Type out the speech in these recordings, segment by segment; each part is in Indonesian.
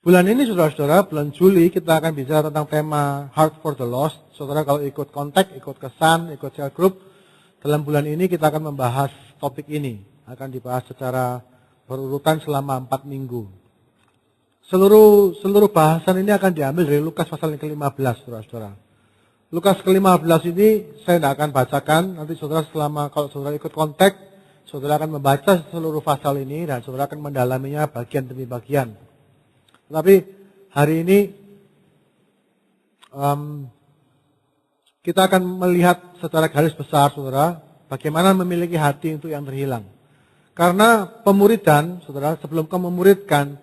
Bulan ini saudara-saudara, bulan Juli kita akan bicara tentang tema Heart for the Lost. Saudara kalau ikut kontak, ikut kesan, ikut cell group, dalam bulan ini kita akan membahas topik ini. Akan dibahas secara berurutan selama 4 minggu. Seluruh bahasan ini akan diambil dari Lukas pasal yang ke-15, saudara-saudara. Lukas ke-15 ini saya tidak akan bacakan, nanti saudara kalau saudara ikut kontak, saudara akan membaca seluruh pasal ini dan saudara akan mendalaminya bagian demi bagian. Tapi hari ini kita akan melihat secara garis besar, saudara, bagaimana memiliki hati untuk yang terhilang. Karena pemuridan, saudara, sebelum kamu memuridkan,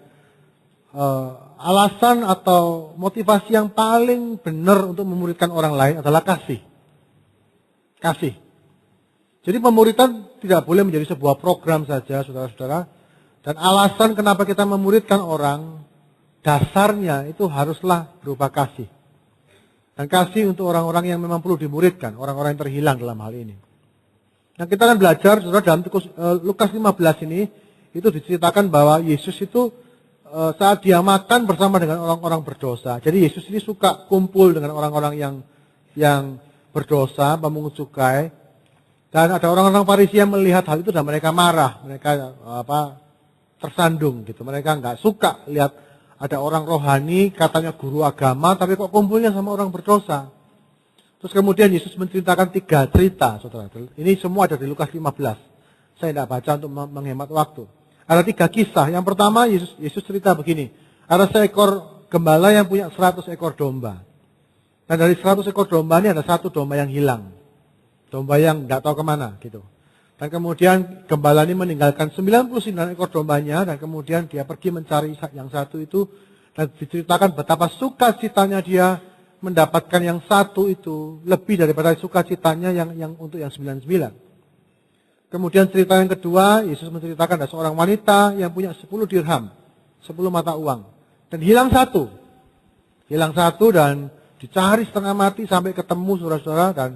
alasan atau motivasi yang paling benar untuk memuridkan orang lain adalah kasih. Kasih. Jadi pemuridan tidak boleh menjadi sebuah program saja, saudara-saudara. Dan alasan kenapa kita memuridkan orang, dasarnya itu haruslah berupa kasih. Dan kasih untuk orang-orang yang memang perlu dimuridkan, orang-orang yang terhilang dalam hal ini. Nah, kita akan belajar, saudara, dalam Lukas 15 ini, itu diceritakan bahwa Yesus itu saat dia makan bersama dengan orang-orang berdosa. Jadi Yesus ini suka kumpul dengan orang-orang yang berdosa, pemungut cukai. Dan ada orang-orang Farisi yang melihat hal itu dan mereka marah, mereka tersandung gitu. Mereka nggak suka lihat ada orang rohani, katanya guru agama, tapi kok kumpulnya sama orang berdosa. Terus kemudian Yesus menceritakan 3 cerita, saudara. Ini semua ada di Lukas 15. Saya tidak baca untuk menghemat waktu. Ada 3 kisah. Yang pertama Yesus cerita begini. Ada seekor gembala yang punya 100 ekor domba. Dan dari 100 ekor domba ini ada 1 domba yang hilang. Domba yang nggak tahu kemana gitu. Dan kemudian gembala ini meninggalkan 99 ekor dombanya dan kemudian dia pergi mencari yang 1 itu dan diceritakan betapa sukacitanya dia mendapatkan yang 1 itu lebih daripada sukacitanya yang untuk yang 99. Kemudian cerita yang kedua, Yesus menceritakan ada seorang wanita yang punya 10 dirham, 10 mata uang dan hilang 1. Hilang 1 dan dicari setengah mati sampai ketemu, saudara-saudara, dan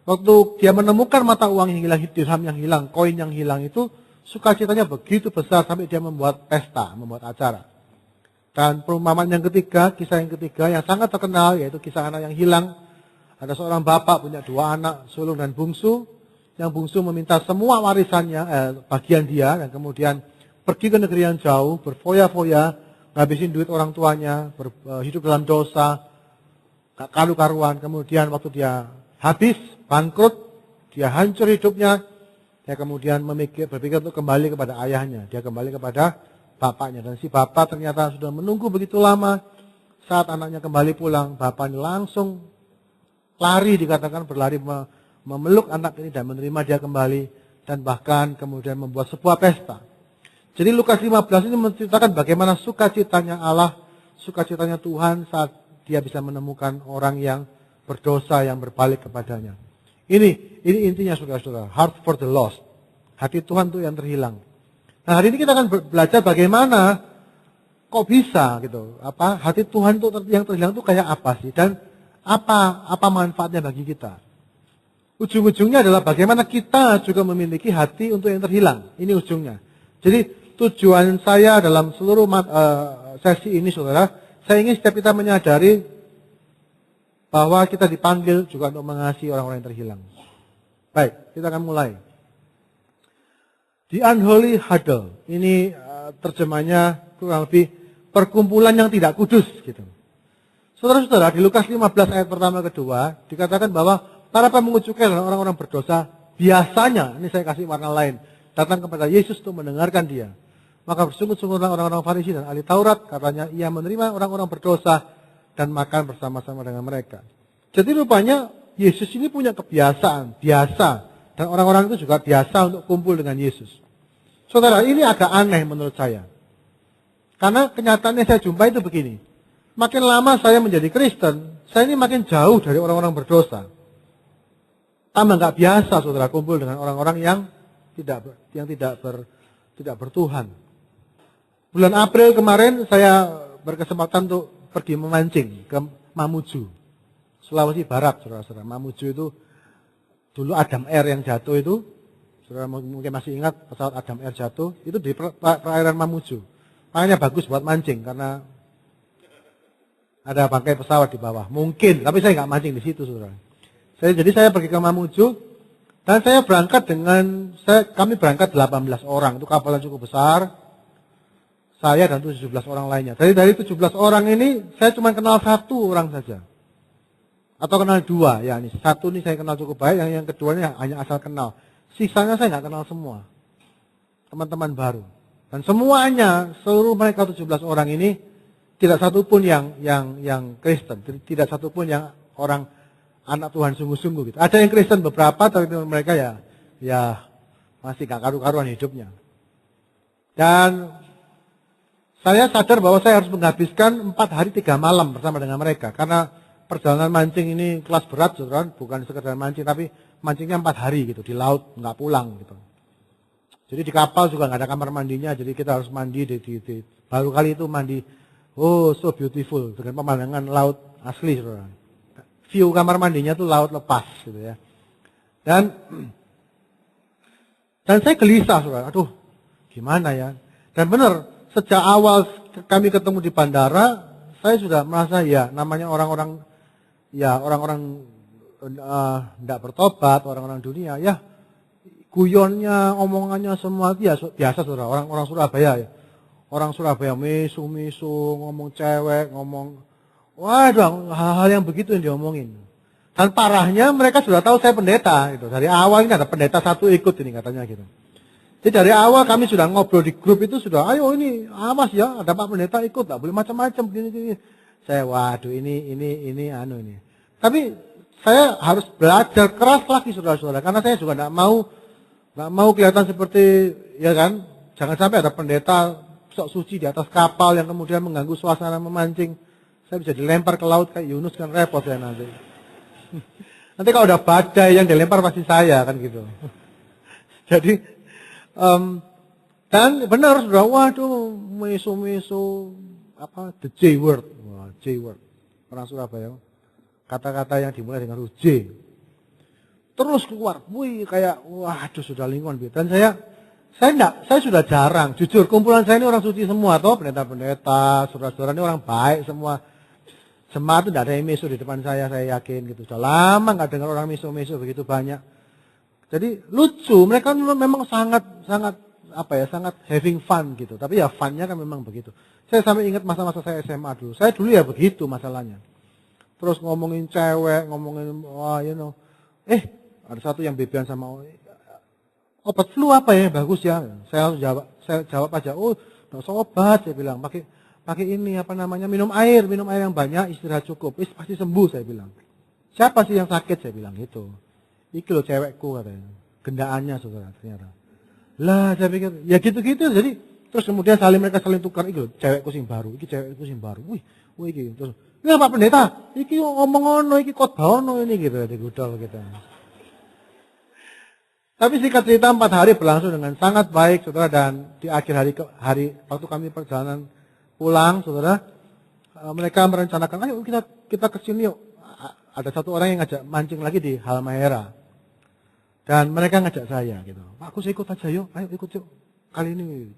waktu dia menemukan mata uang yang hilang, dirham yang hilang, koin yang hilang itu, sukacitanya begitu besar sampai dia membuat pesta, membuat acara. Dan perumpamaan yang ketiga, kisah yang ketiga yang sangat terkenal, yaitu kisah anak yang hilang. Ada seorang bapak punya 2 anak, sulung dan bungsu. Yang bungsu meminta semua warisannya, bagian dia, dan kemudian pergi ke negeri yang jauh, berfoya-foya, ngabisin duit orang tuanya, hidup dalam dosa, gak karu-karuan. Kemudian waktu dia habis, bangkrut, dia hancur hidupnya, dia kemudian berpikir untuk kembali kepada ayahnya. Dia kembali kepada bapaknya. Dan si bapak ternyata sudah menunggu begitu lama. Saat anaknya kembali pulang, bapaknya langsung lari, dikatakan berlari memeluk anak ini dan menerima dia kembali. Dan bahkan kemudian membuat sebuah pesta. Jadi Lukas 15 ini menceritakan bagaimana sukacitanya Allah, sukacitanya Tuhan saat dia bisa menemukan orang yang berdosa yang berbalik kepadanya. Ini intinya, saudara-saudara, heart for the lost. Hati Tuhan itu yang terhilang. Nah, hari ini kita akan belajar bagaimana kok bisa gitu. Hati Tuhan itu yang terhilang itu kayak apa sih, dan apa manfaatnya bagi kita. Ujung-ujungnya adalah bagaimana kita juga memiliki hati untuk yang terhilang. Ini ujungnya. Jadi tujuan saya dalam seluruh sesi ini, saudara, saya ingin setiap kita menyadari bahwa kita dipanggil juga untuk mengasihi orang-orang yang terhilang. Baik, kita akan mulai. The Unholy Huddle. Ini terjemahnya kurang lebih perkumpulan yang tidak kudus gitu. Saudara-saudara, di Lukas 15 ayat pertama kedua dikatakan bahwa para pemungut cukai dan orang-orang berdosa biasanya, ini saya kasih warna lain, datang kepada Yesus untuk mendengarkan dia. Maka bersungut-sungutlah orang-orang Farisi dan ahli Taurat, katanya ia menerima orang-orang berdosa dan makan bersama-sama dengan mereka. Jadi rupanya Yesus ini punya kebiasaan, biasa. Dan orang-orang itu juga biasa untuk kumpul dengan Yesus. Saudara, ini agak aneh menurut saya. Karena kenyataannya saya jumpai itu begini. Makin lama saya menjadi Kristen, saya ini makin jauh dari orang-orang berdosa. Tambah nggak biasa, saudara, kumpul dengan orang-orang yang tidak bertuhan. Bulan April kemarin saya berkesempatan untuk pergi memancing ke Mamuju, Sulawesi Barat, saudara-saudara. Mamuju itu dulu Adam Air yang jatuh itu, saudara mungkin masih ingat pesawat Adam Air jatuh, itu di perairan Mamuju. Makanya bagus buat mancing karena Ada bangkai pesawat di bawah. Mungkin, tapi saya nggak mancing di situ, saudara. Jadi saya pergi ke Mamuju, dan saya berangkat kami berangkat 18 orang. Itu kapal yang cukup besar. Saya dan 17 orang lainnya. Dari 17 orang ini, saya cuma kenal satu orang saja. Atau kenal dua, ya. Satu ini saya kenal cukup baik, yang kedua ini hanya asal kenal. Sisanya saya nggak kenal semua. Teman-teman baru. Dan semuanya, seluruh mereka 17 orang ini, tidak satu pun yang Kristen. Tidak satu pun yang orang anak Tuhan sungguh-sungguh gitu. Ada yang Kristen beberapa, tapi mereka ya masih gak karu-karuan hidupnya. Dan saya sadar bahwa saya harus menghabiskan 4 hari 3 malam bersama dengan mereka. Karena perjalanan mancing ini kelas berat, saudara, bukan sekedar mancing, tapi mancingnya 4 hari gitu, di laut, nggak pulang gitu. Jadi di kapal juga nggak ada kamar mandinya, jadi kita harus mandi baru kali itu mandi. Oh, so beautiful dengan pemandangan laut asli, saudara. View kamar mandinya tuh laut lepas gitu ya. Dan saya gelisah, saudara. Aduh, gimana ya? Dan benar, sejak awal kami ketemu di bandara, saya sudah merasa ya namanya orang-orang tidak bertobat, orang-orang dunia ya. Guyonnya, omongannya semua biasa, saudara. Orang Surabaya ya. Orang Surabaya misu-misu, ngomong cewek, ngomong waduh, hal-hal yang begitu yang diomongin. Dan parahnya mereka sudah tahu saya pendeta gitu. Dari awal ini ada pendeta satu ikut ini katanya gitu. Jadi dari awal kami sudah ngobrol di grup itu sudah, ayo ini awas ya, ada Pak Pendeta ikut, tak boleh macam-macam begini. Saya waduh ini. Tapi saya harus belajar keras lagi, saudara-saudara, karena saya juga nggak mau kelihatan seperti ya kan. Jangan sampai ada pendeta sok suci di atas kapal yang kemudian mengganggu suasana memancing. Saya bisa dilempar ke laut kayak Yunus, kan repot ya nanti. Nanti kalau ada badai yang dilempar pasti saya kan gitu. Jadi dan benar sudah, waduh, meso the J word, J word, orang Surabaya, kata-kata yang dimulai dengan huruf J, terus keluar, kayak waduh sudah lingkungan. Dan saya sudah jarang, jujur kumpulan saya ini orang suci semua, toh pendeta-pendeta, saudara-saudara ini orang baik semua. Jemaat itu tidak ada yang meso di depan saya yakin gitu. Sudah lama nggak dengar orang meso begitu banyak. Jadi lucu, mereka memang sangat having fun gitu. Tapi ya funnya kan memang begitu. Saya sampai ingat masa-masa saya SMA dulu. Saya dulu ya begitu masalahnya. Terus ngomongin cewek, ngomongin ada satu yang bebean sama obat flu apa ya, bagus ya. Saya jawab aja, nggak usah obat, saya bilang. Pakai ini minum air yang banyak, istirahat cukup. Pasti sembuh, saya bilang. Siapa sih yang sakit, saya bilang gitu. Iki loh cewekku katanya. Gendaannya, saudara, ternyata. Lah, saya pikir, ya gitu-gitu. Jadi, terus kemudian mereka saling tukar. Iki loh cewekku sing baru. Iki cewekku sing baru. Wih, iki. Terus, ini Pak Pendeta. Iki ngomong ono, iki khotbah ono ini gitu. Digudal gitu. Tapi singkat cerita 4 hari berlangsung dengan sangat baik, saudara. Dan di akhir hari waktu kami perjalanan pulang, saudara, mereka merencanakan, ayo kita kesini yuk. Ada satu orang yang ngajak mancing lagi di Halmahera. Dan mereka ngajak saya gitu. Pak, aku ikut aja yuk, ayo ikut yuk. Kali ini.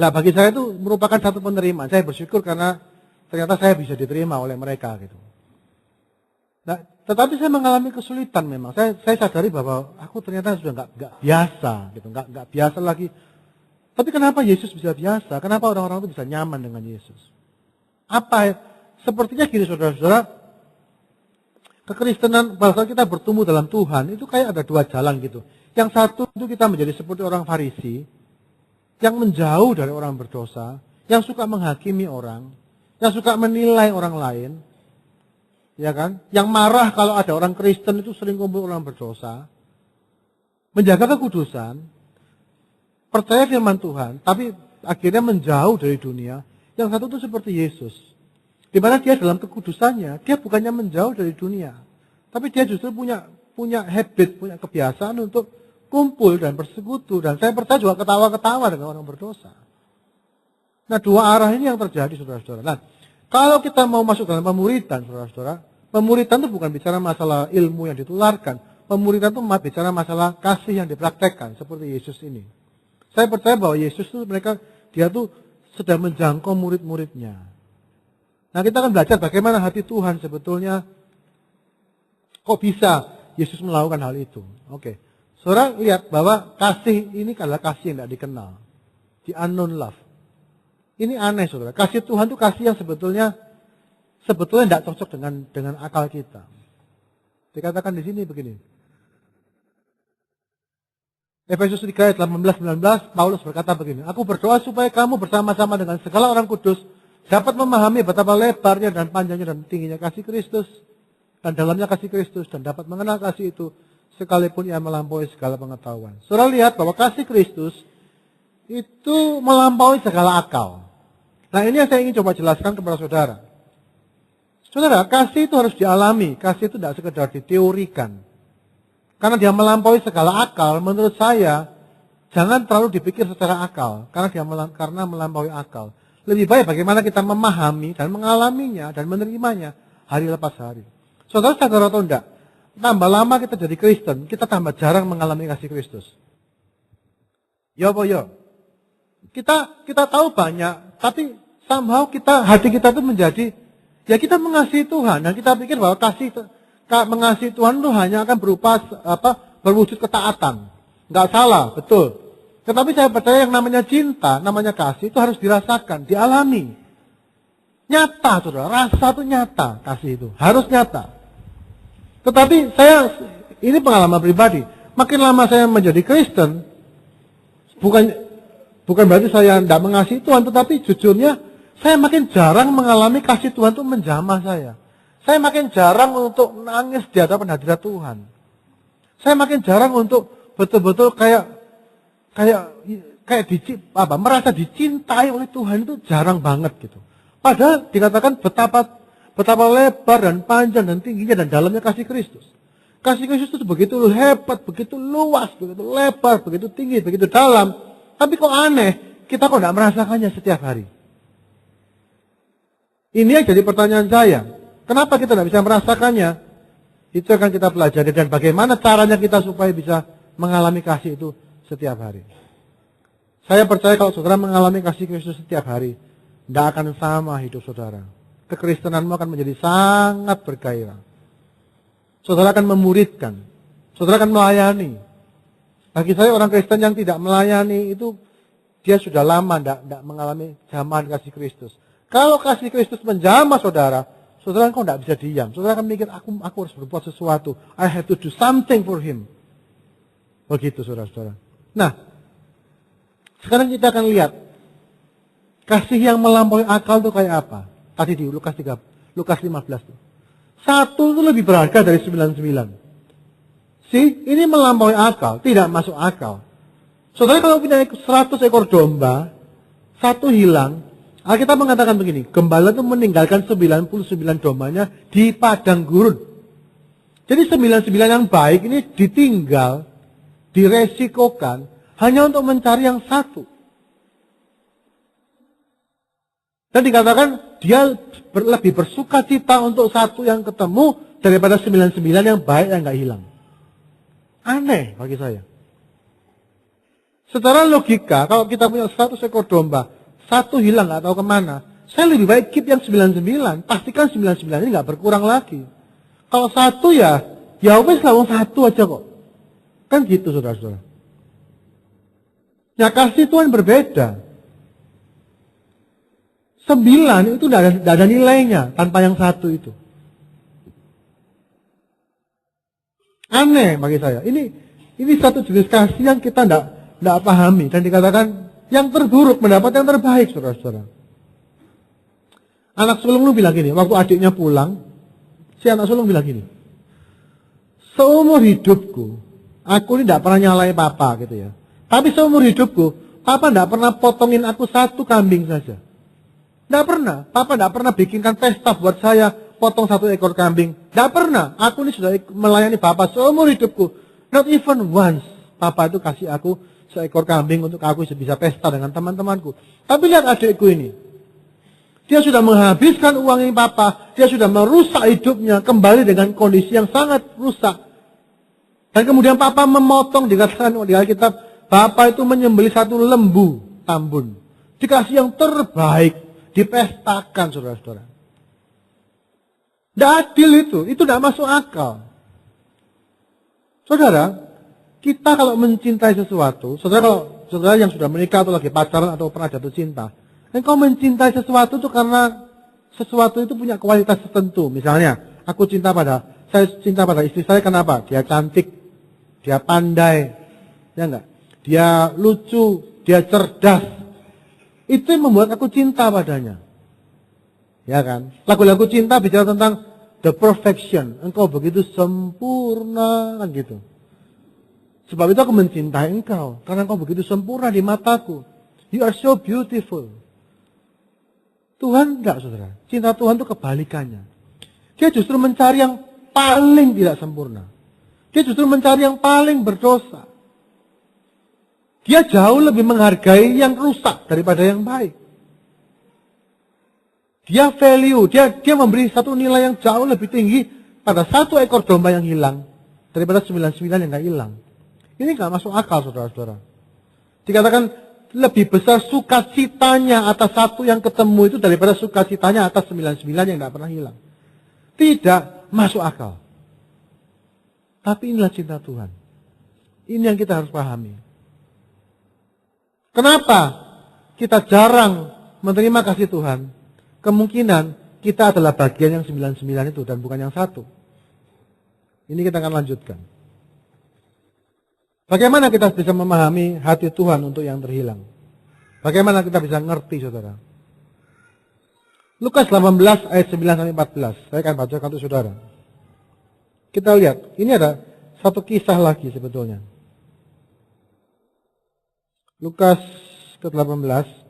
Lah bagi saya itu merupakan satu penerimaan. Saya bersyukur karena ternyata saya bisa diterima oleh mereka gitu. Nah, tetapi saya mengalami kesulitan memang. Saya sadari bahwa aku ternyata sudah nggak biasa gitu, nggak biasa lagi. Tapi kenapa Yesus bisa biasa? Kenapa orang-orang itu bisa nyaman dengan Yesus? Sepertinya gini, saudara-saudara. Kekristenan, pada saat kita bertumbuh dalam Tuhan, itu kayak ada 2 jalan gitu. Yang satu itu kita menjadi seperti orang Farisi, yang menjauh dari orang berdosa, yang suka menghakimi orang, yang suka menilai orang lain, ya kan? Yang marah kalau ada orang Kristen itu sering kumpul orang berdosa, menjaga kekudusan, percaya firman Tuhan, tapi akhirnya menjauh dari dunia. Yang satu itu seperti Yesus. Di mana dia dalam kekudusannya, dia bukannya menjauh dari dunia. Tapi dia justru punya habit, punya kebiasaan untuk kumpul dan bersekutu. Dan saya percaya juga ketawa-ketawa dengan orang berdosa. Nah, 2 arah ini yang terjadi, saudara-saudara. Nah, kalau kita mau masuk dalam pemuridan, saudara-saudara, pemuridan itu bukan bicara masalah ilmu yang ditularkan. Pemuridan itu bicara masalah kasih yang dipraktekkan, seperti Yesus ini. Saya percaya bahwa Yesus itu dia tuh sedang menjangkau murid-muridnya. Nah, kita akan belajar bagaimana hati Tuhan sebetulnya. Kok bisa Yesus melakukan hal itu? Oke. Saudara lihat bahwa kasih ini adalah kasih yang tidak dikenal. The unknown love. Ini aneh, saudara. Kasih Tuhan itu kasih yang sebetulnya tidak cocok dengan akal kita. Dikatakan di sini begini. Efesus 3 ayat 18-19, Paulus berkata begini. Aku berdoa supaya kamu bersama-sama dengan segala orang kudus dapat memahami betapa lebarnya dan panjangnya dan tingginya kasih Kristus. Dan dalamnya kasih Kristus. Dan dapat mengenal kasih itu sekalipun ia melampaui segala pengetahuan. Saudara lihat bahwa kasih Kristus itu melampaui segala akal. Nah, ini yang saya ingin coba jelaskan kepada saudara. Saudara, kasih itu harus dialami. Kasih itu tidak sekedar diteorikan. Karena dia melampaui segala akal, menurut saya, jangan terlalu dipikir secara akal. Karena melampaui akal. Lebih baik bagaimana kita memahami dan mengalaminya dan menerimanya hari lepas hari. Saudara sadar atau enggak? Tambah lama kita jadi Kristen, kita tambah jarang mengalami kasih Kristus. Yo. Kita tahu banyak, tapi somehow hati kita itu menjadi, ya kita mengasihi Tuhan. Dan kita pikir bahwa mengasihi Tuhan itu hanya akan berupa berwujud ketaatan. Enggak salah, betul. Tetapi saya percaya yang namanya cinta, namanya kasih itu harus dirasakan, dialami. Nyata, saudara. Rasa itu nyata, kasih itu. Harus nyata. Tetapi ini pengalaman pribadi. Makin lama saya menjadi Kristen, bukan berarti saya tidak mengasihi Tuhan, tetapi jujurnya saya makin jarang mengalami kasih Tuhan itu menjamah saya. Saya makin jarang untuk nangis di hadapan hadirat Tuhan. Saya makin jarang untuk betul-betul merasa dicintai oleh Tuhan itu jarang banget gitu. Padahal dikatakan betapa lebar dan panjang dan tingginya dan dalamnya kasih Kristus. Kasih Kristus itu begitu hebat, begitu luas, begitu lebar, begitu tinggi, begitu dalam. Tapi kok aneh, kita kok tidak merasakannya setiap hari. Ini yang jadi pertanyaan saya. Kenapa kita tidak bisa merasakannya? Itu akan kita pelajari dan bagaimana caranya kita supaya bisa mengalami kasih itu setiap hari. Saya percaya kalau saudara mengalami kasih Kristus setiap hari, tidak akan sama hidup saudara. Kekristenanmu akan menjadi sangat bergairah. Saudara akan memuridkan. Saudara akan melayani. Bagi saya orang Kristen yang tidak melayani itu, dia sudah lama tidak mengalami zaman kasih Kristus. Kalau kasih Kristus menjamah saudara kok tidak bisa diam. Saudara akan mikir, aku harus berbuat sesuatu. I have to do something for him. Begitu saudara-saudara. Nah, sekarang kita akan lihat. Kasih yang melampaui akal itu kayak apa? Tadi di Lukas 15 tuh. 1 itu lebih berharga dari 99. Ini melampaui akal, tidak masuk akal. Saudara kalau punya 100 ekor domba, 1 hilang, Alkitab mengatakan begini, gembala itu meninggalkan 99 dombanya di padang gurun. Jadi 99 yang baik ini ditinggal, diresikokan, hanya untuk mencari yang 1. Dan dikatakan dia lebih bersuka cita untuk 1 yang ketemu daripada 99 yang baik yang nggak hilang. Aneh bagi saya. Secara logika, kalau kita punya 100 ekor domba, 1 hilang nggak tahu kemana, saya lebih baik keep yang 99. Pastikan 99 ini nggak berkurang lagi. Kalau 1 ya wes lah 1 aja kok. Kan gitu saudara-saudara. Ya kasih Tuhan berbeda. 9 itu tidak ada nilainya tanpa yang 1 itu. Aneh bagi saya. Ini satu jenis kasih yang kita tidak pahami. Dan dikatakan yang terburuk mendapat yang terbaik, saudara-saudara. Anak sulung lu bilang gini, waktu adiknya pulang, si anak sulung bilang gini, seumur hidupku, aku ini tidak pernah nyalai papa gitu ya. Tapi seumur hidupku, papa tidak pernah potongin aku 1 kambing saja. Tidak pernah. Papa tidak pernah bikinkan pesta buat saya potong 1 ekor kambing. Tidak pernah. Aku ini sudah melayani Papa seumur hidupku. Not even once. Papa itu kasih aku seekor kambing untuk aku bisa pesta dengan teman-temanku. Tapi lihat adikku ini. Dia sudah menghabiskan uang ini Papa. Dia sudah merusak hidupnya kembali dengan kondisi yang sangat rusak. Dan kemudian Papa memotong, dikatakan di Alkitab, Papa itu menyembelih 1 lembu tambun. Dikasih yang terbaik. Dipestakan saudara-saudara. Tidak adil itu tidak masuk akal. Saudara, kita kalau mencintai sesuatu, saudara yang sudah menikah atau lagi pacaran atau pernah jatuh cinta, engkau mencintai sesuatu itu karena sesuatu itu punya kualitas tertentu. Misalnya, saya cinta pada istri saya kenapa? Dia cantik, dia pandai, ya enggak? Dia lucu, dia cerdas. Itu yang membuat aku cinta padanya. Ya kan? Lagu-lagu cinta bicara tentang the perfection. Engkau begitu sempurna kan gitu. Sebab itu aku mencintai engkau. Karena engkau begitu sempurna di mataku. You are so beautiful. Tuhan enggak, saudara. Cinta Tuhan itu kebalikannya. Dia justru mencari yang paling tidak sempurna. Dia justru mencari yang paling berdosa. Dia jauh lebih menghargai yang rusak daripada yang baik. Dia value, dia memberi satu nilai yang jauh lebih tinggi pada satu ekor domba yang hilang daripada 99 yang nggak hilang. Ini nggak masuk akal, saudara-saudara. Dikatakan lebih besar sukacitanya atas satu yang ketemu itu daripada sukacitanya atas 99 yang nggak pernah hilang. Tidak masuk akal. Tapi inilah cinta Tuhan. Ini yang kita harus pahami. Kenapa kita jarang menerima kasih Tuhan? Kemungkinan kita adalah bagian yang 99 itu dan bukan yang satu. Ini kita akan lanjutkan. Bagaimana kita bisa memahami hati Tuhan untuk yang terhilang? Bagaimana kita bisa ngerti, saudara? Lukas 18 ayat 9-14. Saya akan bacakan untuk saudara. Kita lihat, ini ada satu kisah lagi sebetulnya. Lukas ke-18.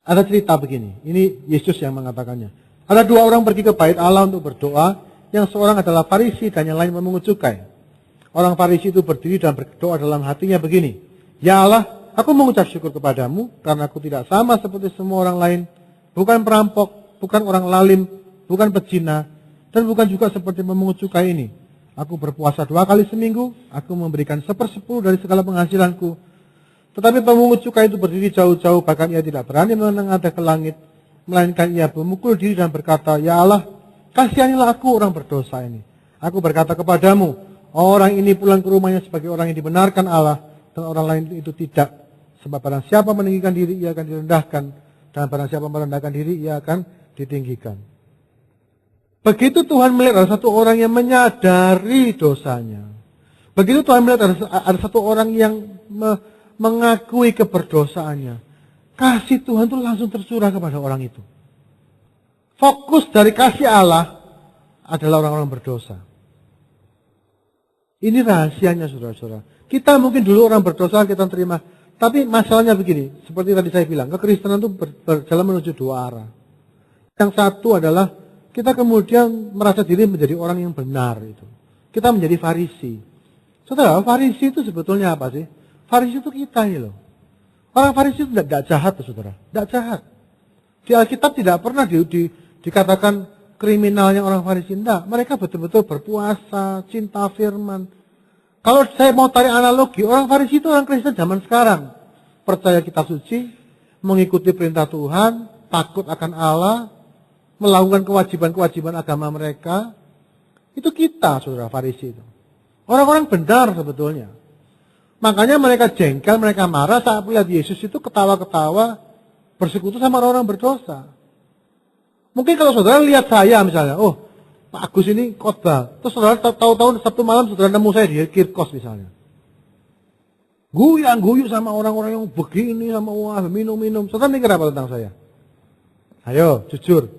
Ada cerita begini, ini Yesus yang mengatakannya. Ada dua orang pergi ke bait Allah untuk berdoa, yang seorang adalah Farisi dan yang lain memungut cukai. Orang Farisi itu berdiri dan berdoa dalam hatinya begini, Ya Allah, aku mengucap syukur kepadamu, karena aku tidak sama seperti semua orang lain, bukan perampok, bukan orang lalim, bukan pezina, dan bukan juga seperti memungut cukai ini. Aku berpuasa 2 kali seminggu, aku memberikan 1/10 dari segala penghasilanku. Tetapi pemungut cukai itu berdiri jauh-jauh, bahkan ia tidak berani menengadah ke langit, melainkan ia memukul diri dan berkata, Ya Allah, kasihanilah aku orang berdosa ini. Aku berkata kepadamu, orang ini pulang ke rumahnya sebagai orang yang dibenarkan Allah, dan orang lain itu tidak. Sebab barang siapa meninggikan diri, ia akan direndahkan, dan barang siapa merendahkan diri, ia akan ditinggikan. Begitu Tuhan melihat ada satu orang yang menyadari dosanya. Begitu Tuhan melihat ada satu orang yang mengakui keberdosaannya, kasih Tuhan itu langsung tercurah kepada orang itu. Fokus dari kasih Allah adalah orang-orang berdosa. Ini rahasianya, saudara-saudara. Kita mungkin dulu orang berdosa kita terima, tapi masalahnya begini, seperti tadi saya bilang, kekristenan itu berjalan menuju dua arah. Yang satu adalah kita kemudian merasa diri menjadi orang yang benar itu. Kita menjadi Farisi. Saudara, Farisi itu sebetulnya apa sih? Farisi itu kita ini loh. Orang Farisi itu tidak jahat, saudara. Tidak jahat. Di Alkitab tidak pernah dikatakan kriminalnya orang Farisi. Tidak. Mereka betul-betul berpuasa, cinta firman. Kalau saya mau tarik analogi, orang Farisi itu orang Kristen zaman sekarang. Percaya kitab suci, mengikuti perintah Tuhan, takut akan Allah, melakukan kewajiban-kewajiban agama mereka. Itu kita, saudara, Farisi itu. Orang-orang benar sebetulnya. Makanya mereka jengkel, mereka marah saat melihat Yesus itu ketawa-ketawa bersekutu sama orang-orang berdosa. Mungkin kalau saudara lihat saya misalnya, oh Pak Agus ini khotbah, terus saudara tahu-tahu Sabtu malam saudara nemu saya di Kirkos misalnya. Guyu sama orang-orang yang begini, sama wah minum-minum. Saudara mikir apa tentang saya? Ayo, jujur.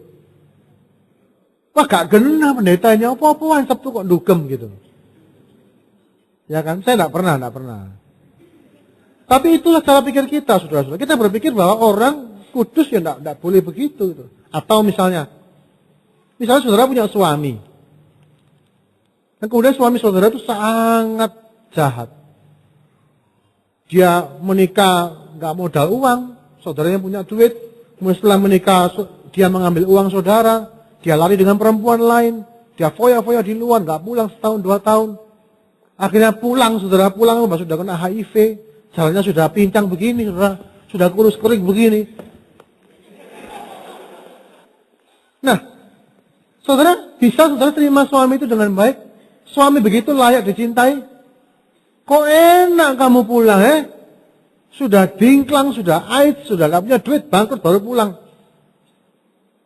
Wah gak genah pendetanya, apa-apaan Sabtu kok dugem gitu. Ya kan, saya tidak pernah. Tapi itulah cara pikir kita, saudara-saudara. Kita berpikir bahwa orang kudus ya tidak boleh begitu. Gitu. Atau misalnya saudara punya suami. Dan kemudian suami saudara itu sangat jahat. Dia menikah nggak modal uang, saudaranya punya duit. Kemudian setelah menikah dia mengambil uang saudara, dia lari dengan perempuan lain, dia foya-foya di luar, nggak pulang setahun 2 tahun. Akhirnya pulang sudah kena HIV, jalannya sudah pincang begini, sudah kurus kering begini. Saudara, bisa saudara terima suami itu dengan baik? Suami begitu layak dicintai? Kok enak kamu pulang, Sudah dingklang, sudah AIDS, sudah gak punya duit, bangkrut baru pulang.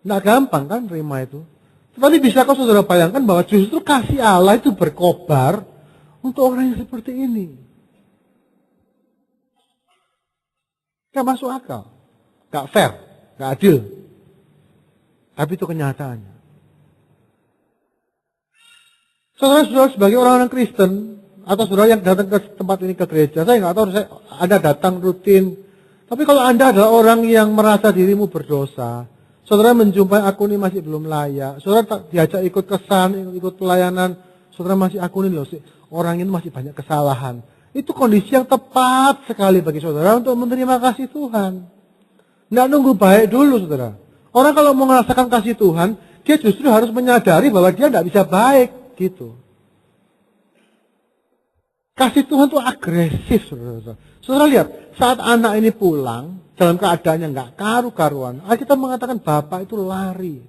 Nggak gampang kan terima itu. Tetapi bisa kau saudara bayangkan bahwa justru kasih Allah itu berkobar untuk orang yang seperti ini. Gak masuk akal. Gak fair. Gak adil. Tapi itu kenyataannya. Saudara-saudara sebagai orang-orang Kristen, atau saudara yang datang ke tempat ini ke gereja, saya nggak tahu, Anda datang rutin. Tapi kalau Anda adalah orang yang merasa dirimu berdosa, saudara menjumpai aku ini masih belum layak, saudara tak diajak ikut kesan, ikut pelayanan, saudara masih aku ini loh, orang ini masih banyak kesalahan. Itu kondisi yang tepat sekali bagi saudara untuk menerima kasih Tuhan. Nggak nunggu baik dulu saudara. Orang kalau mau merasakan kasih Tuhan, dia justru harus menyadari bahwa dia nggak bisa baik. Gitu. Kasih Tuhan itu agresif, saudara. Saudara lihat, saat anak ini pulang, dalam keadaannya nggak karu-karuan, Alkitab mengatakan Bapak itu lari.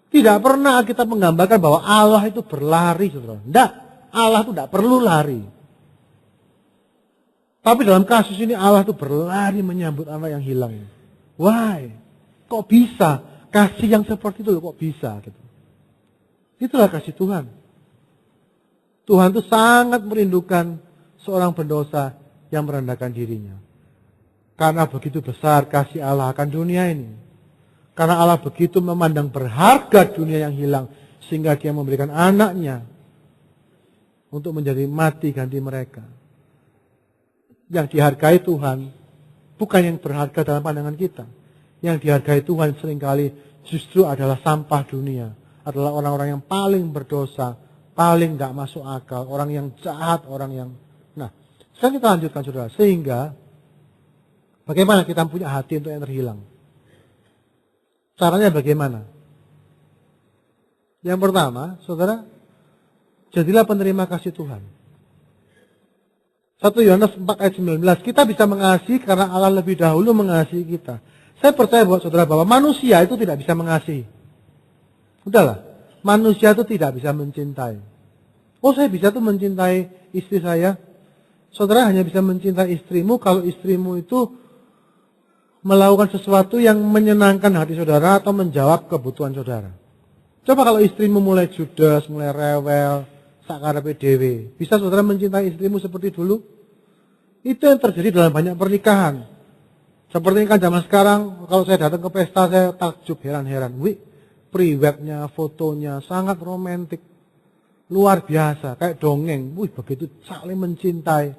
Tidak pernah kita menggambarkan bahwa Allah itu berlari, saudara. Tidak, Allah itu tidak perlu lari. Tapi dalam kasus ini Allah itu berlari menyambut anak yang hilang. Why? Kok bisa? Kasih yang seperti itu kok bisa? Gitu. Itulah kasih Tuhan. Tuhan itu sangat merindukan seorang pendosa yang merendahkan dirinya. Karena begitu besar kasih Allah akan dunia ini. Karena Allah begitu memandang berharga dunia yang hilang. Sehingga dia memberikan anaknya untuk menjadi mati ganti mereka. Yang dihargai Tuhan bukan yang berharga dalam pandangan kita. Yang dihargai Tuhan seringkali justru adalah sampah dunia. Adalah orang-orang yang paling berdosa, paling gak masuk akal, orang yang jahat, orang yang... Nah, sekarang kita lanjutkan saudara. Sehingga, bagaimana kita punya hati untuk yang terhilang? Caranya bagaimana? Yang pertama, saudara, jadilah penerima kasih Tuhan. 1 Yohanes 4 ayat 19, kita bisa mengasihi karena Allah lebih dahulu mengasihi kita. Saya percaya buat saudara bahwa manusia itu tidak bisa mengasihi. Udahlah. Manusia itu tidak bisa mencintai. Oh, saya bisa tuh mencintai istri saya. Saudara hanya bisa mencintai istrimu kalau istrimu itu melakukan sesuatu yang menyenangkan hati saudara atau menjawab kebutuhan saudara. Coba kalau istrimu mulai judes, mulai rewel, sakarepe dhewe, bisa saudara mencintai istrimu seperti dulu? Itu yang terjadi dalam banyak pernikahan. Seperti kan zaman sekarang, kalau saya datang ke pesta, saya takjub heran-heran. Priwetnya, fotonya sangat romantis, luar biasa, kayak dongeng. Begitu saling mencintai.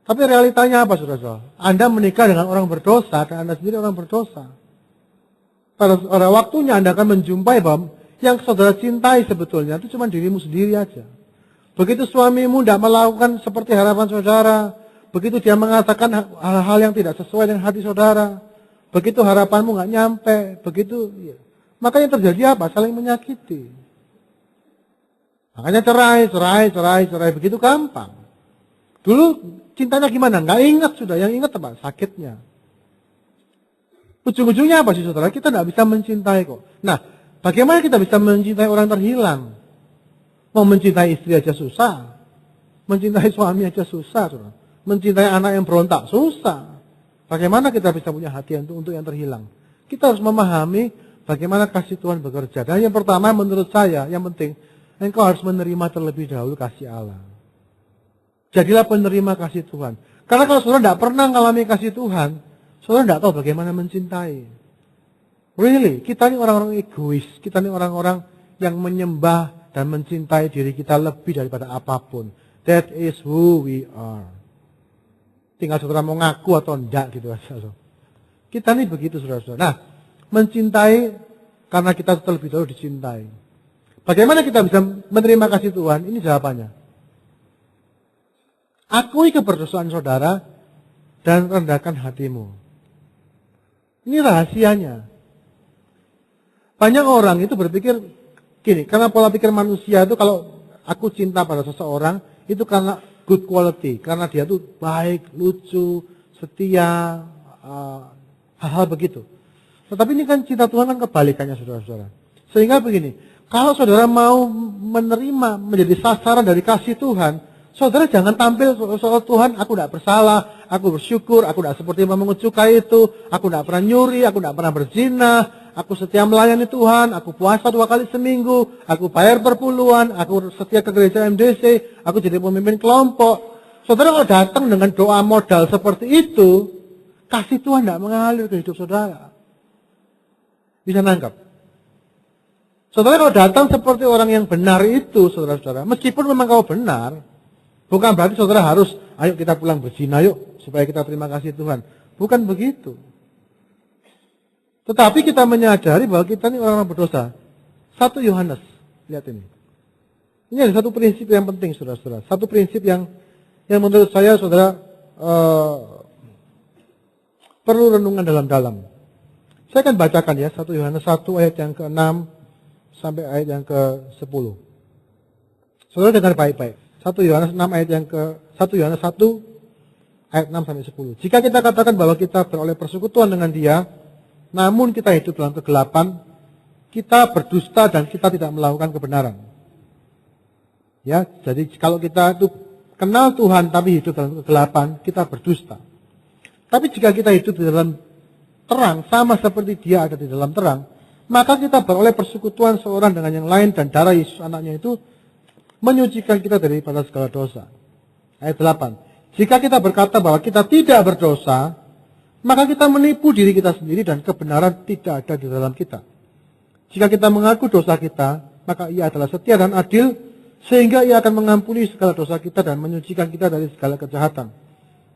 Tapi realitanya apa, saudara? Anda menikah dengan orang berdosa dan Anda sendiri orang berdosa. Pada waktunya Anda akan menjumpai bahwa yang saudara cintai sebetulnya itu cuma dirimu sendiri aja. Begitu suamimu tidak melakukan seperti harapan saudara, begitu dia mengatakan hal-hal yang tidak sesuai dengan hati saudara, begitu harapanmu nggak nyampe, begitu. Maka yang terjadi apa? Saling menyakiti. Makanya cerai. Begitu gampang. Dulu cintanya gimana? Nggak ingat sudah. Yang ingat apa? Sakitnya. Ujung-ujungnya apa sih saudara? Kita nggak bisa mencintai kok. Nah, bagaimana kita bisa mencintai orang terhilang? Mau mencintai istri aja susah. Mencintai suami aja susah. Saudara. Mencintai anak yang berontak susah. Bagaimana kita bisa punya hati untuk yang terhilang? Kita harus memahami bagaimana kasih Tuhan bekerja. Dan yang pertama menurut saya, yang penting, engkau harus menerima terlebih dahulu kasih Allah. Jadilah penerima kasih Tuhan. Karena kalau saudara tidak pernah mengalami kasih Tuhan, saudara tidak tahu bagaimana mencintai. Really, kita ini orang-orang egois. Kita ini orang-orang yang menyembah dan mencintai diri kita lebih daripada apapun. That is who we are. Tinggal saudara mau ngaku atau enggak gitu aja. Kita ini begitu saudara-saudara. Nah, mencintai karena kita terlebih dahulu dicintai. Bagaimana kita bisa menerima kasih Tuhan? Ini jawabannya. Akui keberdosaan saudara dan rendahkan hatimu. Ini rahasianya. Banyak orang itu berpikir gini, karena pola pikir manusia itu kalau aku cinta pada seseorang itu karena good quality, karena dia tuh baik, lucu, setia, hal-hal begitu. Tetapi ini kan cinta Tuhan kan kebalikannya saudara-saudara. Sehingga begini, kalau saudara mau menerima, menjadi sasaran dari kasih Tuhan, saudara jangan tampil soal Tuhan, aku tidak bersalah, aku bersyukur, aku tidak seperti memungut cukai itu, aku tidak pernah nyuri, aku tidak pernah berzina, aku setia melayani Tuhan, aku puasa 2 kali seminggu, aku bayar perpuluhan, aku setia ke gereja MDC, aku jadi pemimpin kelompok. Saudara kalau datang dengan doa modal seperti itu, kasih Tuhan tidak mengalir ke hidup saudara. Bisa nangkap? Saudara kalau datang seperti orang yang benar itu, saudara-saudara, meskipun memang kau benar, bukan berarti saudara harus, ayo kita pulang berzina yuk, supaya kita terima kasih Tuhan. Bukan begitu. Tetapi kita menyadari bahwa kita ini orang-orang berdosa. 1 Yohanes, lihat ini. Ini ada satu prinsip yang penting, saudara-saudara. Satu prinsip yang menurut saya, saudara, perlu renungan dalam-dalam. Saya akan bacakan ya, 1 Yohanes 1 ayat yang ke-6 sampai ayat yang ke-10. Saudara dengar baik-baik. 1 Yohanes 6 ayat yang ke 1 Yohanes 1 ayat 6 sampai 10. Jika kita katakan bahwa kita beroleh persekutuan dengan Dia, namun kita hidup dalam kegelapan, kita berdusta dan kita tidak melakukan kebenaran. Ya, jadi kalau kita itu kenal Tuhan tapi hidup dalam kegelapan, kita berdusta. Tapi jika kita hidup di dalam terang, sama seperti Dia ada di dalam terang, maka kita beroleh persekutuan seorang dengan yang lain dan darah Yesus anaknya itu menyucikan kita daripada segala dosa. Ayat 8. Jika kita berkata bahwa kita tidak berdosa, maka kita menipu diri kita sendiri dan kebenaran tidak ada di dalam kita. Jika kita mengaku dosa kita, maka Ia adalah setia dan adil, sehingga Ia akan mengampuni segala dosa kita dan menyucikan kita dari segala kejahatan.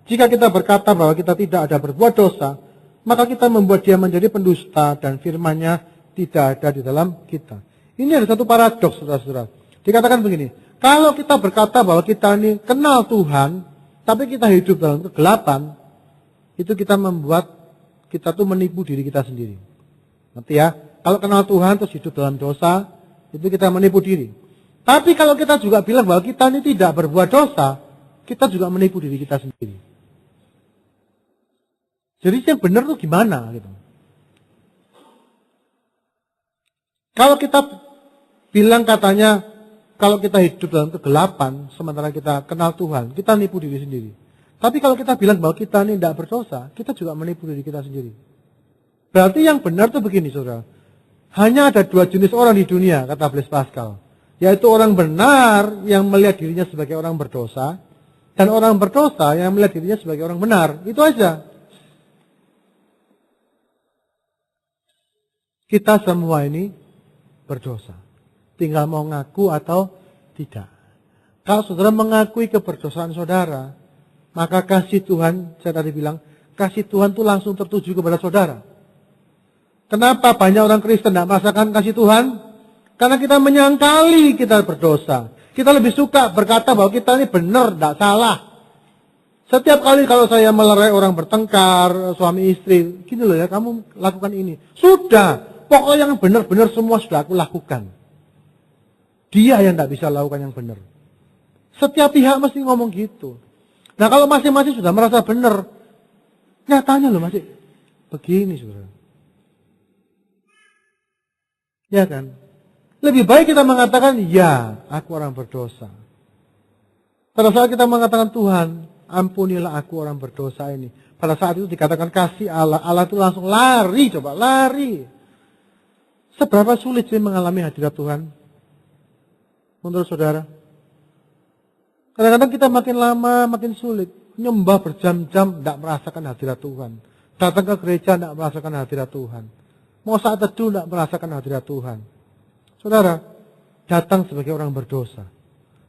Jika kita berkata bahwa kita tidak ada berbuat dosa, maka kita membuat Dia menjadi pendusta dan firman-Nya tidak ada di dalam kita. Ini ada satu paradoks, saudara-saudara. Dikatakan begini, kalau kita berkata bahwa kita ini kenal Tuhan, tapi kita hidup dalam kegelapan, itu kita membuat kita tuh menipu diri kita sendiri. Nanti ya, kalau kenal Tuhan terus hidup dalam dosa, itu kita menipu diri. Tapi kalau kita juga bilang bahwa kita ini tidak berbuat dosa, kita juga menipu diri kita sendiri. Jadi yang benar tuh gimana gitu? Kalau kita bilang katanya, kalau kita hidup dalam kegelapan, sementara kita kenal Tuhan, kita nipu diri sendiri. Tapi kalau kita bilang bahwa kita ini tidak berdosa, kita juga menipu diri kita sendiri. Berarti yang benar itu begini, saudara. Hanya ada 2 jenis orang di dunia, kata Blaise Pascal. Yaitu orang benar yang melihat dirinya sebagai orang berdosa, dan orang berdosa yang melihat dirinya sebagai orang benar. Itu aja. Kita semua ini berdosa. Tinggal mau ngaku atau tidak. Kalau saudara mengakui keberdosaan saudara, maka kasih Tuhan, saya tadi bilang, kasih Tuhan itu langsung tertuju kepada saudara. Kenapa banyak orang Kristen tidak merasakan kasih Tuhan? Karena kita menyangkali kita berdosa. Kita lebih suka berkata bahwa kita ini benar, tidak salah. Setiap kali kalau saya melerai orang bertengkar, suami istri, gini loh ya, kamu lakukan ini. Sudah. Pokoknya yang benar-benar semua sudah aku lakukan. Dia yang tidak bisa lakukan yang benar. Setiap pihak mesti ngomong gitu. Nah kalau masing-masing sudah merasa benar, nyatanya loh masih begini saudara. Ya kan? Lebih baik kita mengatakan, ya aku orang berdosa. Pada saat kita mengatakan Tuhan, ampunilah aku orang berdosa ini. Pada saat itu dikatakan kasih Allah, Allah itu langsung lari, coba lari. Seberapa sulit sih mengalami hadirat Tuhan? Menurut saudara? Kadang-kadang kita makin lama makin sulit. Nyembah berjam-jam tidak merasakan hadirat Tuhan. Datang ke gereja tidak merasakan hadirat Tuhan. Mau saat teduh tidak merasakan hadirat Tuhan. Saudara, datang sebagai orang berdosa.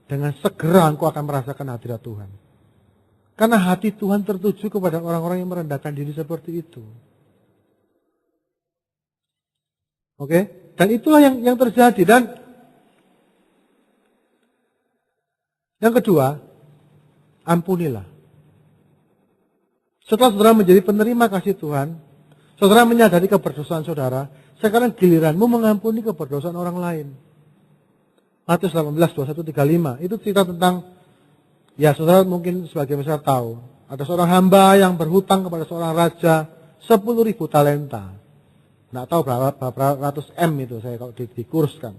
Dengan segera engkau akan merasakan hadirat Tuhan. Karena hati Tuhan tertuju kepada orang-orang yang merendahkan diri seperti itu. Oke, dan itulah yang terjadi. Dan yang kedua, ampunilah. Setelah saudara menjadi penerima kasih Tuhan, saudara menyadari keberdosaan saudara, sekarang giliranmu mengampuni keberdosaan orang lain. Matius 18, 21, 35, itu cerita tentang, ya saudara mungkin sebagian besar tahu, ada seorang hamba yang berhutang kepada seorang raja 10.000 talenta. Nggak tahu berapa ratus M itu saya kalau dikurskan.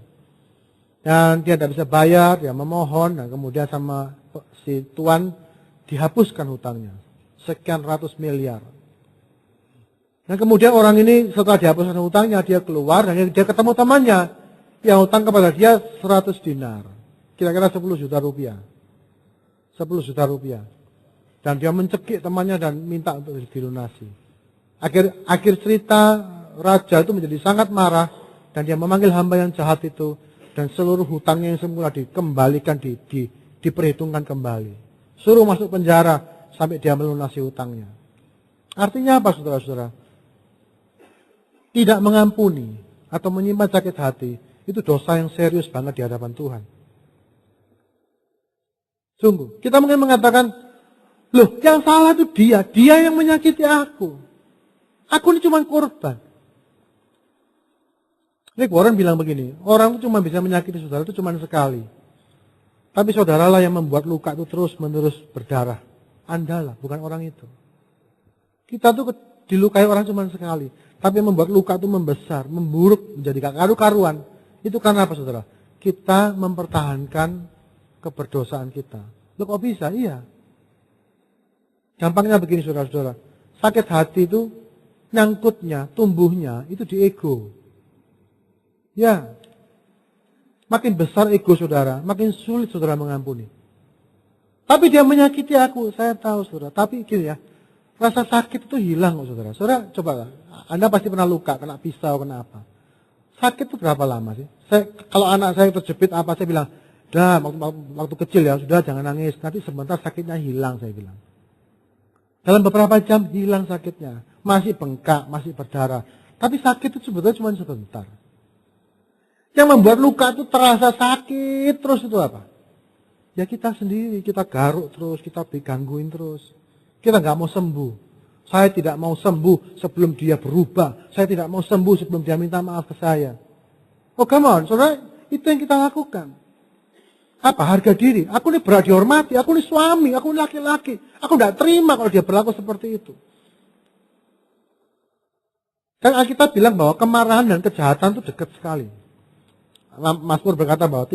Dan dia tidak bisa bayar, dia memohon, dan kemudian sama si tuan dihapuskan hutangnya. Sekian ratus miliar. Dan kemudian orang ini setelah dihapuskan hutangnya, dia keluar dan dia ketemu temannya yang hutang kepada dia 100 dinar. Kira-kira 10 juta rupiah. 10 juta rupiah. Dan dia mencekik temannya dan minta untuk dilunasi. Akhir cerita, raja itu menjadi sangat marah dan dia memanggil hamba yang jahat itu dan seluruh hutangnya yang semula dikembalikan, diperhitungkan kembali. Suruh masuk penjara sampai dia melunasi hutangnya. Artinya apa saudara-saudara? Tidak mengampuni atau menyimpan sakit hati itu dosa yang serius banget di hadapan Tuhan. Sungguh, kita mungkin mengatakan, loh yang salah itu dia yang menyakiti aku. Aku ini cuma korban. Rick Warren bilang begini, orang itu cuma bisa menyakiti saudara itu cuma sekali. Tapi saudaralah yang membuat luka itu terus-menerus berdarah. Andalah, bukan orang itu. Kita tuh dilukai orang cuma sekali. Tapi yang membuat luka itu membesar, memburuk, menjadi karu-karuan. Itu karena apa saudara? Kita mempertahankan keberdosaan kita. Loh kok bisa? Iya. Gampangnya begini saudara-saudara. Sakit hati itu nyangkutnya, tumbuhnya itu di ego. Ya, makin besar ego saudara, makin sulit saudara mengampuni. Tapi dia menyakiti aku, saya tahu saudara. Tapi gini ya, rasa sakit itu hilang kok saudara. Saudara coba, Anda pasti pernah luka, kena pisau, kena apa. Sakit itu berapa lama sih? Kalau anak saya terjepit apa, saya bilang, dah waktu kecil ya, sudah jangan nangis. Nanti sebentar sakitnya hilang, saya bilang. Dalam beberapa jam hilang sakitnya. Masih bengkak, masih berdarah. Tapi sakit itu sebetulnya cuma sebentar. Yang membuat luka itu terasa sakit terus itu apa? Ya kita sendiri, kita garuk terus, kita digangguin terus. Kita nggak mau sembuh. Saya tidak mau sembuh sebelum dia berubah. Saya tidak mau sembuh sebelum dia minta maaf ke saya. Oh come on, saudara, itu yang kita lakukan. Apa? Harga diri. Aku ini berat dihormati, aku ini suami, aku ini laki-laki. Aku tidak terima kalau dia berlaku seperti itu. Dan Alkitab bilang bahwa kemarahan dan kejahatan itu dekat sekali. Mazmur berkata bahwa